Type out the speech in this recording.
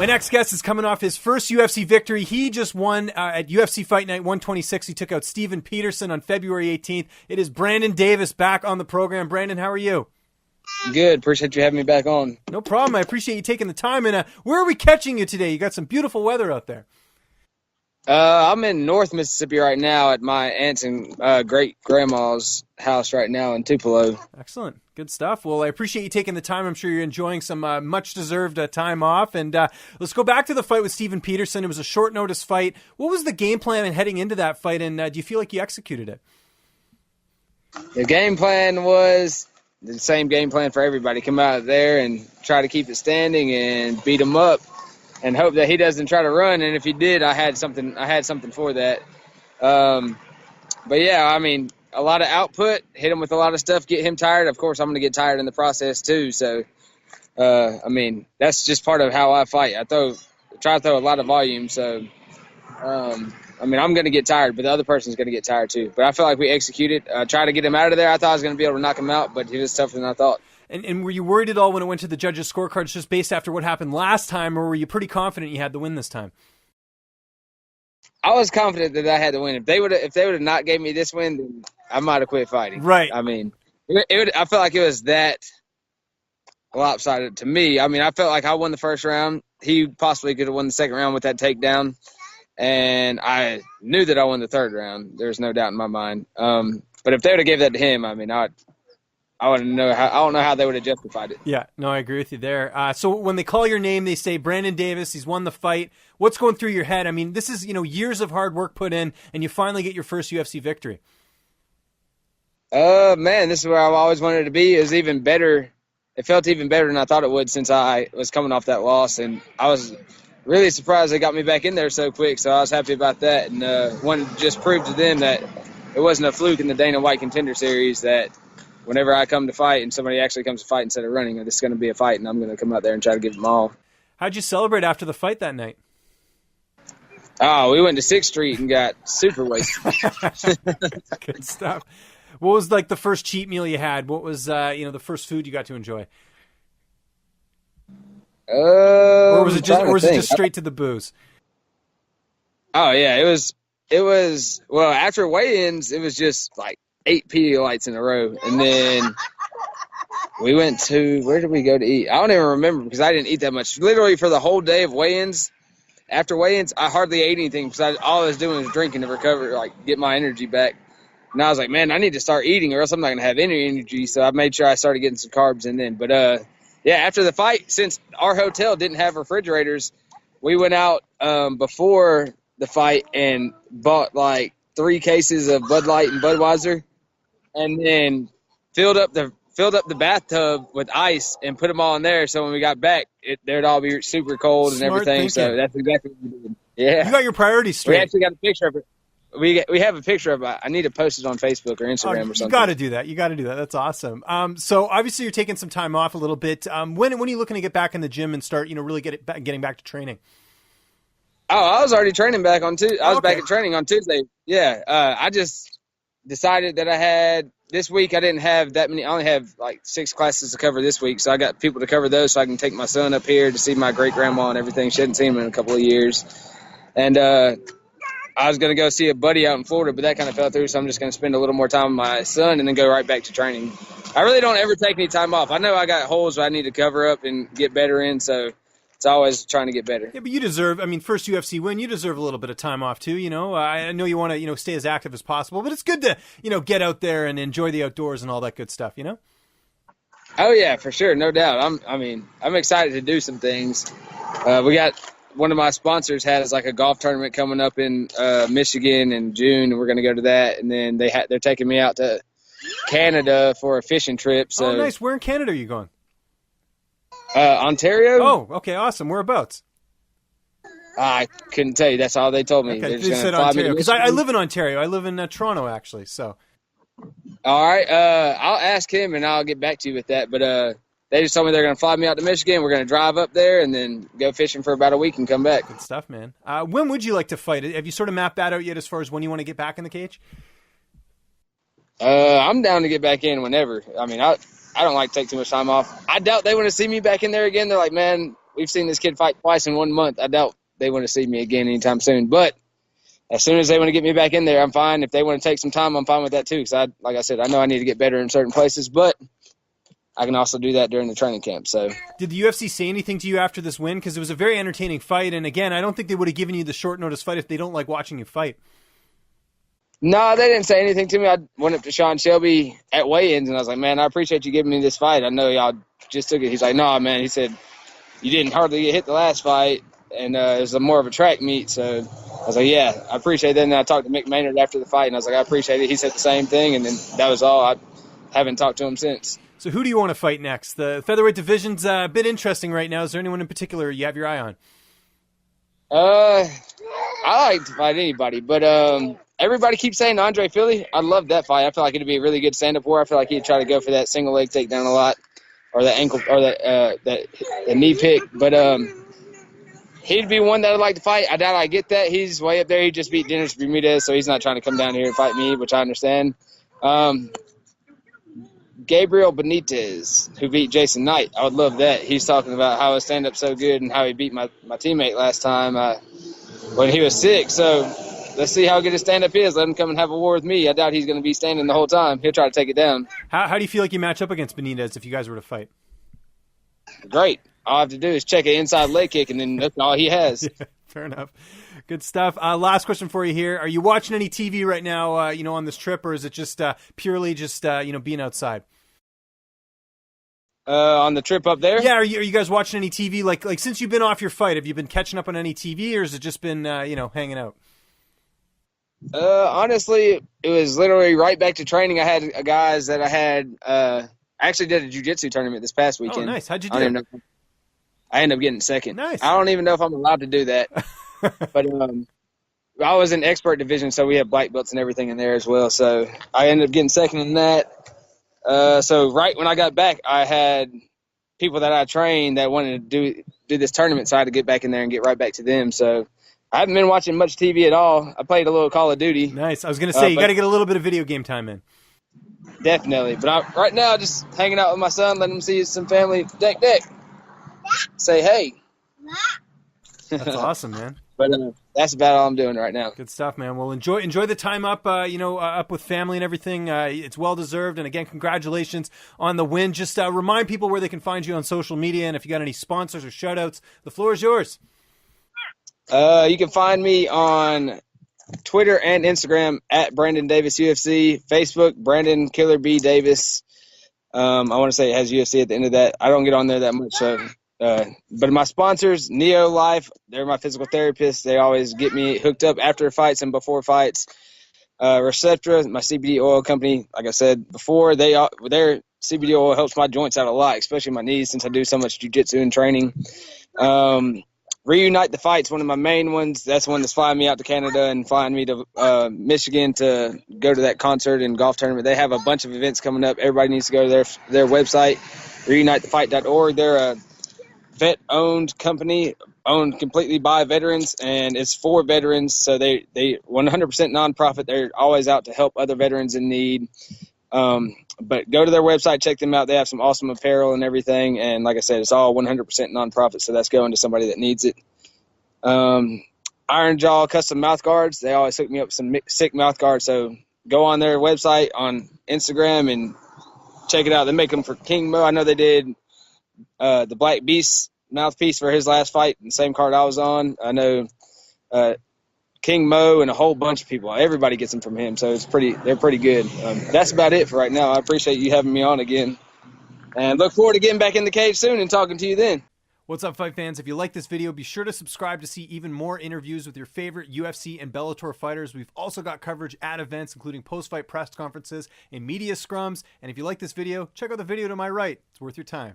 My next guest is coming off his first UFC victory. He just won at UFC Fight Night 126. He took out Steven Peterson on February 18th. It is Brandon Davis back on the program. Brandon, how are you? Good. Appreciate you having me back on. No problem. I appreciate you taking the time. And where are we catching you today? You got some beautiful weather out there. I'm in North Mississippi right now at my aunt's and great-grandma's house right now in Tupelo. Excellent. Good stuff. Well, I appreciate you taking the time. I'm sure you're enjoying some much-deserved time off. And let's go back to the fight with Steven Peterson. It was a short-notice fight. What was the game plan heading into that fight, and do you feel like you executed it? The game plan was the same game plan for everybody. Come out there and try to keep it standing and beat him up and hope that he doesn't try to run. And if he did, I had something for that. But yeah, I mean, a lot of output, hit him with a lot of stuff, get him tired. Of course, I'm going to get tired in the process too. So, I mean, that's just part of how I fight. I try to throw a lot of volume. So, I mean, I'm going to get tired, but the other person's going to get tired too. But I feel like we executed. Try to get him out of there. I thought I was going to be able to knock him out, but he was tougher than I thought. And were you worried at all when it went to the judges' scorecards just based after what happened last time, or were you pretty confident you had the win this time? I was confident that I had to win. If they would have not gave me this win, then I might have quit fighting. Right. I mean, I felt like it was that lopsided to me. I mean, I felt like I won the first round. He possibly could have won the second round with that takedown. And I knew that I won the third round. There's no doubt in my mind. But if they would have gave that to him, I mean, I don't know how they would have justified it. Yeah, no, I agree with you there. So when they call your name, they say Brandon Davis, he's won the fight. What's going through your head? I mean, this is, years of hard work put in, and you finally get your first UFC victory. Man, this is where I've always wanted to be. It was even better. It felt even better than I thought it would since I was coming off that loss, and I was really surprised they got me back in there so quick, so I was happy about that, and wanted to just prove to them that it wasn't a fluke in the Dana White Contender Series, that whenever I come to fight and somebody actually comes to fight instead of running, this is going to be a fight, and I'm going to come out there and try to give them all. How'd you celebrate after the fight that night? Oh, we went to 6th Street and got super wasted. Good stuff. What was like the first cheat meal you had? What was the first food you got to enjoy? Or was it just straight to the booze? Oh yeah, it was well, after weigh-ins it was just like 8 Pedialytes in a row, and then we went to, where did we go to eat? I don't even remember because I didn't eat that much. Literally for the whole day of weigh-ins, after weigh-ins, I hardly ate anything because all I was doing was drinking to recover, like get my energy back. And I was like, man, I need to start eating or else I'm not going to have any energy. So I made sure I started getting some carbs in then. But yeah, after the fight, since our hotel didn't have refrigerators, we went out before the fight and bought like 3 cases of Bud Light and Budweiser, and then filled up the bathtub with ice and put them all in there. So when we got back, they'd all be super cold and Smart everything. thinking. So that's exactly what we did. Yeah, you got your priorities straight. We actually got a picture of it. We have a picture of it. I need to post it on Facebook or Instagram or something. You got to do that. That's awesome. So obviously you're taking some time off a little bit. When are you looking to get back in the gym and start, really getting back to training? Oh, I was already training back on Tuesday. I was back at training on Tuesday. Yeah. I just decided that this week I didn't have that many. I only have like 6 classes to cover this week. So I got people to cover those so I can take my son up here to see my great grandma and everything. She hadn't seen him in a couple of years. And, I was going to go see a buddy out in Florida, but that kind of fell through, so I'm just going to spend a little more time with my son and then go right back to training. I really don't ever take any time off. I know I got holes I need to cover up and get better in, so it's always trying to get better. Yeah, but you deserve, first UFC win, you deserve a little bit of time off too, I know you want to, stay as active as possible, but it's good to, get out there and enjoy the outdoors and all that good stuff, Oh, yeah, for sure, no doubt. I'm excited to do some things. We got one of my sponsors has like a golf tournament coming up in Michigan in June, and we're going to go to that. And then they're taking me out to Canada for a fishing trip. So, oh, nice. Where in Canada are you going? Ontario. Oh, okay, awesome. Whereabouts? I couldn't tell you. That's all they told me. Okay, they said Ontario because I live in Ontario. I live in Toronto actually. So, all right. I'll ask him and I'll get back to you with that. But they just told me they're going to fly me out to Michigan. We're going to drive up there and then go fishing for about a week and come back. Good stuff, man. When would you like to fight? Have you sort of mapped that out yet as far as when you want to get back in the cage? I'm down to get back in whenever. I don't like to take too much time off. I doubt they want to see me back in there again. They're like, man, we've seen this kid fight twice in 1 month. I doubt they want to see me again anytime soon. But as soon as they want to get me back in there, I'm fine. If they want to take some time, I'm fine with that too. Because like I said, I know I need to get better in certain places, but I can also do that during the training camp. So, did the UFC say anything to you after this win? Because it was a very entertaining fight, and again, I don't think they would have given you the short notice fight if they don't like watching you fight. No, they didn't say anything to me. I went up to Sean Shelby at weigh-ins, and I was like, man, I appreciate you giving me this fight. I know y'all just took it. He's like, no, man. He said, you didn't hardly get hit the last fight, and it was more of a track meet. So I was like, yeah, I appreciate that. And I talked to Mick Maynard after the fight, and I was like, I appreciate it. He said the same thing, and then that was all. I haven't talked to him since. So who do you want to fight next? The featherweight division's a bit interesting right now. Is there anyone in particular you have your eye on? I like to fight anybody, but everybody keeps saying Andre Philly. I love that fight. I feel like it'd be a really good stand-up war. I feel like he'd try to go for that single leg takedown a lot, or that ankle, or that knee pick. But he'd be one that I'd like to fight. I doubt I get that. He's way up there. He just beat Dennis Bermudez, so he's not trying to come down here and fight me, which I understand. Gabriel Benitez, who beat Jason Knight. I would love that. He's talking about how his stand-up so good and how he beat my teammate last time when he was sick. So let's see how good his stand-up is. Let him come and have a war with me. I doubt he's going to be standing the whole time. He'll try to take it down. How do you feel like you match up against Benitez if you guys were to fight? Great. All I have to do is check an inside leg kick, and then that's all he has. Yeah, fair enough. Good stuff. Last question for you here. Are you watching any TV right now, on this trip, or is it just purely just, being outside? On the trip up there? Yeah, are you guys watching any TV? Like since you've been off your fight, have you been catching up on any TV, or has it just been, hanging out? Honestly, it was literally right back to training. I had guys that I had actually did a jiu-jitsu tournament this past weekend. Oh, nice. How'd you do? I ended up getting second. Nice. I don't even know if I'm allowed to do that. But I was in expert division, so we had black belts and everything in there as well. So I ended up getting second in that. So right when I got back, I had people that I trained that wanted to do this tournament, so I had to get back in there and get right back to them. So I haven't been watching much TV at all. I played a little Call of Duty. Nice. I was going to say, you got to get a little bit of video game time in. Definitely. But right now, just hanging out with my son, letting him see some family. Deck. Say hey. That's awesome, man. But that's about all I'm doing right now. Good stuff, man. Well, enjoy the time up, up with family and everything. It's well deserved. And again, congratulations on the win. Just remind people where they can find you on social media, and if you got any sponsors or shout outs, the floor is yours. You can find me on Twitter and Instagram at Brandon Davis UFC. Facebook, Brandon Killer B Davis. I want to say it has UFC at the end of that. I don't get on there that much, so. But my sponsors, Neo Life, they're my physical therapists. They always get me hooked up after fights and before fights. Receptra, my CBD oil company, like I said before, their CBD oil helps my joints out a lot, especially my knees, since I do so much jiu-jitsu and training. Reunite the Fights, one of my main ones. That's the one that's flying me out to Canada and flying me to Michigan to go to that concert and golf tournament. They have a bunch of events coming up. Everybody needs to go to their website, reunitethefight.org. They're a vet-owned company, owned completely by veterans, and it's for veterans. So they 100% nonprofit. They're always out to help other veterans in need. But go to their website, check them out. They have some awesome apparel and everything. And like I said, it's all 100% nonprofit, so that's going to somebody that needs it. Iron Jaw Custom Mouth Guards. They always hook me up with some sick mouth guards. So go on their website on Instagram and check it out. They make them for King Mo. I know they did the Black Beast mouthpiece for his last fight, the same card I was on. I know King Mo and a whole bunch of people. Everybody gets them from him, so they're pretty good. That's about it for right now. I appreciate you having me on again, and look forward to getting back in the cage soon and talking to you then. What's up, fight fans? If you like this video, be sure to subscribe to see even more interviews with your favorite UFC and Bellator fighters. We've also got coverage at events, including post-fight press conferences and media scrums. And if you like this video, check out the video to my right. It's worth your time.